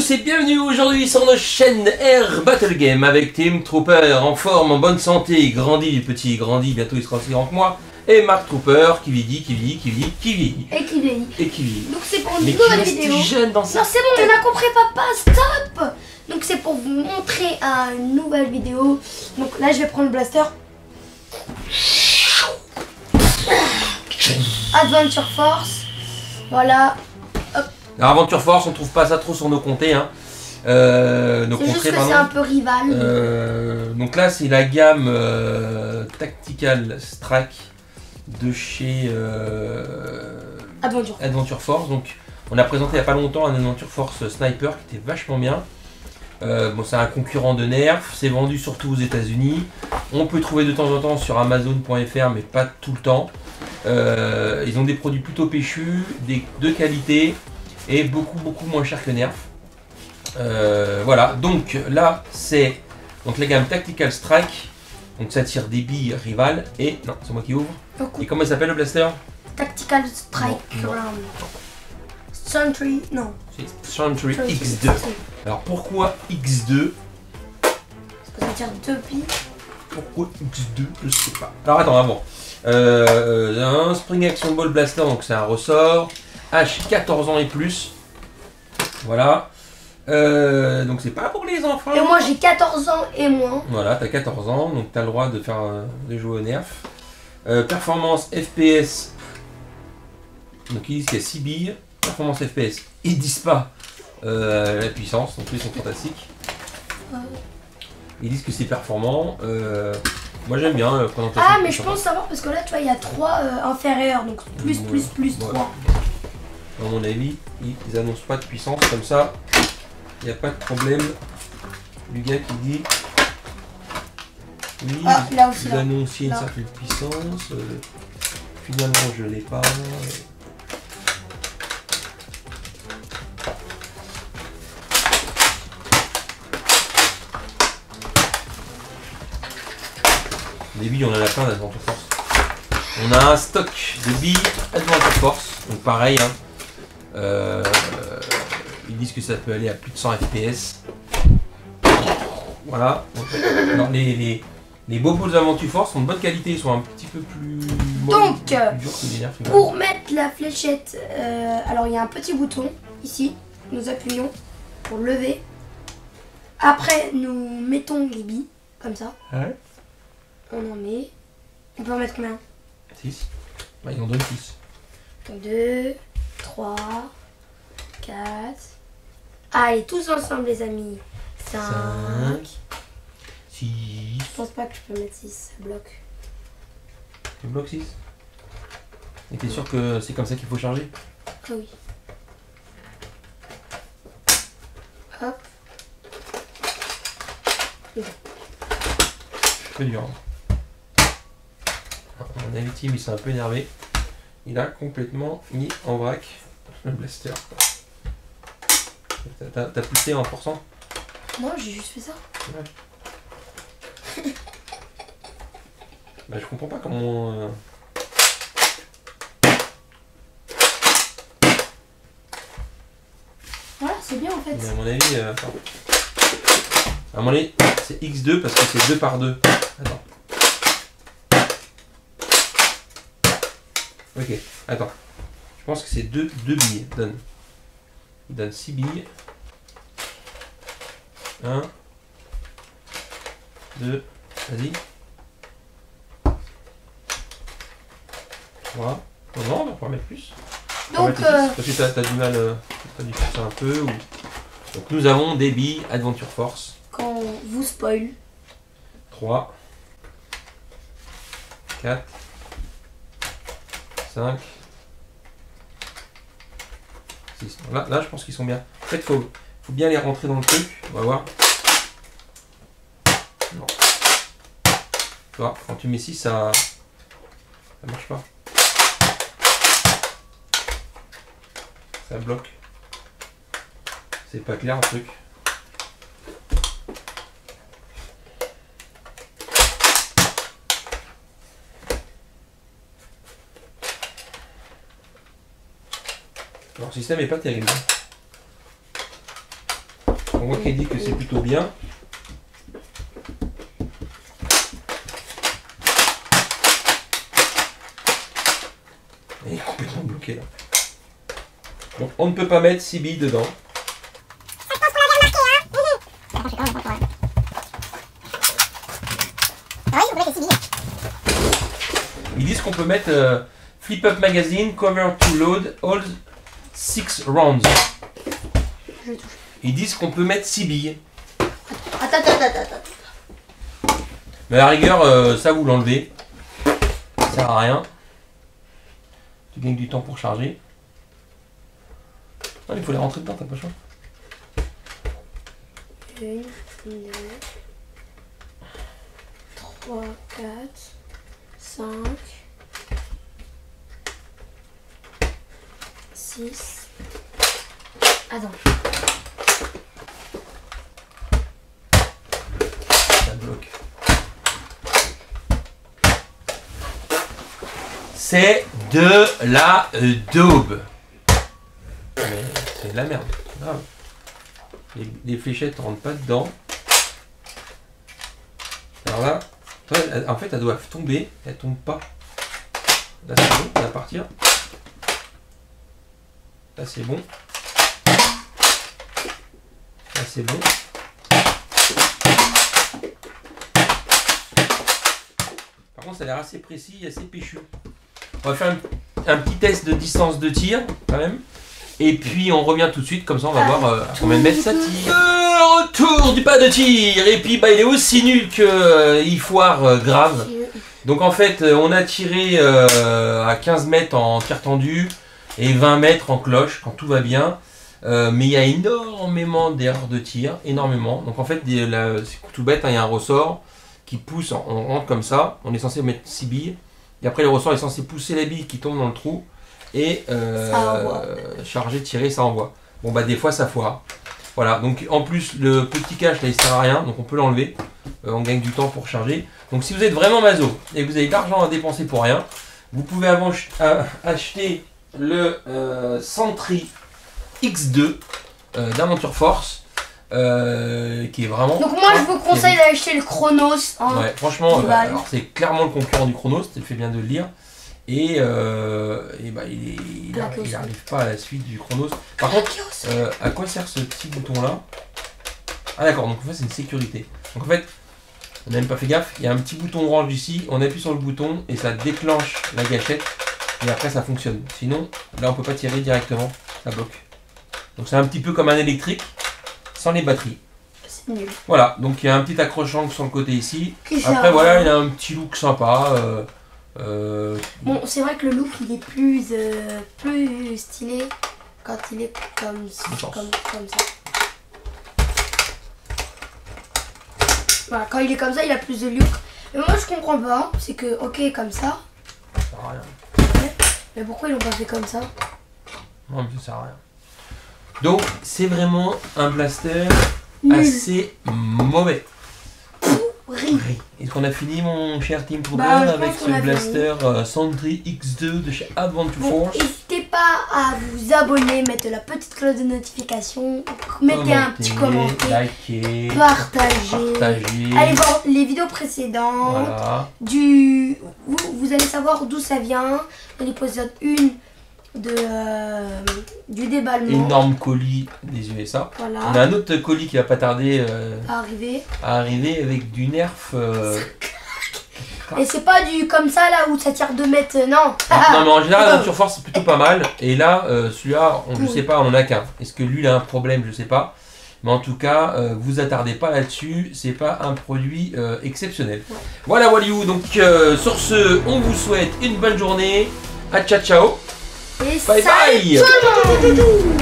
tous et bienvenue aujourd'hui sur notre chaîne Air Battle Game avec Team Trooper en forme, en bonne santé, grandit, petit grandit, bientôt il sera aussi grand que moi, et Mark Trooper qui vieillit. Et qui vieillit. Donc c'est pour une nouvelle vidéo. Jeune dans non c'est bon, on a compris papa, stop. Donc c'est pour vous montrer une nouvelle vidéo. Donc là je vais prendre le blaster. Adventure Force. Voilà. Alors Adventure Force, on trouve pas ça trop sur nos comtés, hein. C'est juste que c'est un peu rival. Donc là c'est la gamme Tactical Strike de chez Adventure Force. Donc on a présenté il n'y a pas longtemps un Adventure Force Sniper qui était vachement bien. Bon, c'est un concurrent de Nerf, c'est vendu surtout aux États-Unis. On peut trouver de temps en temps sur Amazon.fr, mais pas tout le temps. Ils ont des produits plutôt péchus, de qualité et beaucoup moins cher que Nerf. Voilà, donc là c'est la gamme Tactical Strike. Donc ça tire des billes rivales et non, c'est moi qui ouvre. Beaucoup. Et comment il s'appelle le blaster? Tactical Strike. Sentry, non. C'est Sentry X2. Alors pourquoi X2? Parce que ça tire 2 billes. Pourquoi X2? Je sais pas. Alors attends, avant. Un Spring Action Ball Blaster, donc c'est un ressort. H 14 ans et plus. Voilà. Donc c'est pas pour les enfants. Et moi j'ai 14 ans et moins. Voilà, t'as 14 ans, donc t'as le droit de faire de jouer au Nerf. Performance FPS. Donc ils disent qu'il y a 6 billes. Performance FPS. Ils disent pas la puissance, donc ils sont fantastiques. Ils disent que c'est performant. Moi j'aime bien la présentation. Ah mais je pense savoir parce que là tu vois il y a 3 inférieurs, donc plus 3. À mon avis, ils annoncent pas de puissance comme ça. Il n'y a pas de problème. Du gars qui dit oui, là aussi, vous annonciez une certaine puissance. Finalement, je l'ai pas. Des billes, on en a plein d'Adventure Force. On a un stock de billes Adventure Force. Donc pareil, hein. Ils disent que ça peut aller à plus de 100 FPS. Voilà. Alors, les bobos d'Adventure Force sont de bonne qualité, ils sont un petit peu plus Donc, plus durs que les Nerf. Pour mettre la fléchette, alors il y a un petit bouton ici, nous appuyons pour lever. Après, nous mettons les billes, comme ça. Ouais. On en met. On peut en mettre combien? 6. Bah, ils en donnent 6. 2, 3, 4. Allez, tous ensemble, les amis. 5. 6. Je pense pas que je peux mettre 6, ça bloque. Tu bloques 6. Et t'es sûr que c'est comme ça qu'il faut charger? Ah oui. Hop. Un peu dur. Mon ami Tim, il s'est un peu énervé. Il a complètement mis en vrac le blaster. T'as poussé en forçant? Non, j'ai juste fait ça. Ouais. Bah, je comprends pas comment. Voilà, c'est bien en fait. Mais à mon avis, à mon avis, c'est X2 parce que c'est 2 par 2. Attends. Ok, attends. Je pense que c'est 2 billes. Il donne 6 billes. 1, 2, vas-y. 3. Non, on va pouvoir mettre plus. Donc, parce que t'as du mal, t'as dû faire ça un peu. Ou... Donc nous avons des billes Adventure Force. Quand vous spoil. 3, 4, 5, 6. Là, je pense qu'ils sont bien. En fait, faut bien les rentrer dans le truc. On va voir. Non. Tu vois, quand tu mets 6, ça marche pas. Ça bloque. C'est pas clair le truc. Leur système est pas terrible. on voit qu'il dit que c'est plutôt bien. Il est complètement bloqué là. Donc on ne peut pas mettre 6 billes dedans. Ils disent qu'on peut mettre Flip Up Magazine, cover to load, all 6 rounds. Ils disent qu'on peut mettre 6 billes. Attends. Mais à la rigueur, ça vous l'enlevez. Ça sert à rien. Tu gagnes du temps pour charger. Ah, il faut les rentrer dedans, t'as pas le choix. 1, 2, 3, 4, 5, 6. Attends. Ça bloque. C'est de la daube. Mais c'est de la merde, c'est grave. Les fléchettes ne rentrent pas dedans. Alors là, en fait, elles doivent tomber, elles tombent pas. Là c'est bon, ça va partir. Là c'est bon. Là c'est bon. Par contre, ça a l'air assez précis et assez péchu. On va faire un petit test de distance de tir quand même. Et puis on revient tout de suite, comme ça on va voir à combien de mètres ça tire. Retour du pas de tir. Et puis bah, il est aussi nul qu'il foire grave. Donc en fait on a tiré à 15 mètres en tir tendu et 20 mètres en cloche quand tout va bien. Mais il y a énormément d'erreurs de tir, énormément. Donc en fait c'est tout bête, hein, il y a un ressort qui pousse, on rentre comme ça. On est censé mettre 6 billes. Et après le ressort est censé pousser la bille qui tombe dans le trou. Et charger, tirer, ça envoie. Bon bah des fois ça foire. Voilà, donc en plus le petit cache là il sert à rien, donc on peut l'enlever. On gagne du temps pour charger. Donc si vous êtes vraiment maso et que vous avez de l'argent à dépenser pour rien, vous pouvez acheter le Sentry X2 d'Aventure Force. Qui est vraiment... Donc moi je vous conseille d'acheter le Chronos. Hein, ouais, franchement, alors c'est clairement le concurrent du Chronos, tu fais bien de le lire. Et bah, il n'arrive pas à la suite du Chronos. Par contre, à quoi sert ce petit bouton là? Ah d'accord, donc en fait c'est une sécurité. Donc en fait, on n'a même pas fait gaffe, il y a un petit bouton orange ici, on appuie sur le bouton et ça déclenche la gâchette. Et après ça fonctionne. Sinon, là on peut pas tirer directement, ça bloque. Donc c'est un petit peu comme un électrique, sans les batteries. C'est nul. Voilà, donc il y a un petit accrochant sur le côté ici. Après voilà, il a un petit look sympa. Bon, c'est vrai que le look il est plus stylé quand il est comme ça. Voilà, quand il est comme ça, il a plus de look. Mais moi je comprends pas, c'est que ok comme ça. Ça sert à rien. Ouais, mais pourquoi ils l'ont pas fait comme ça? Non, mais ça sert à rien. Donc c'est vraiment un blaster nul. Assez mauvais. Pourri. Est-ce qu'on a fini mon cher Team Trooper avec ce blaster Sentry X2 de chez Adventure Force? N'hésitez pas à vous abonner, mettre la petite cloche de notification, mettez un petit commentaire, liker, partager. Allez voir les vidéos précédentes. Voilà. Vous allez savoir d'où ça vient. Dans l'épisode 1 du déballement. Énorme colis des USA. Voilà. On a un autre colis qui va pas tarder à arriver avec du nerf. Et c'est pas du comme ça là où ça tire 2 mètres, non. Non mais en général Adventure Force c'est plutôt pas mal. Et là celui-là je sais pas, on en a qu'un. Est-ce que lui il a un problème? Je sais pas. Mais en tout cas vous attardez pas là-dessus. C'est pas un produit exceptionnel. Ouais. Voilà Waliou. Donc sur ce on vous souhaite une bonne journée. À ciao ciao. Et bye salut bye. tout le monde.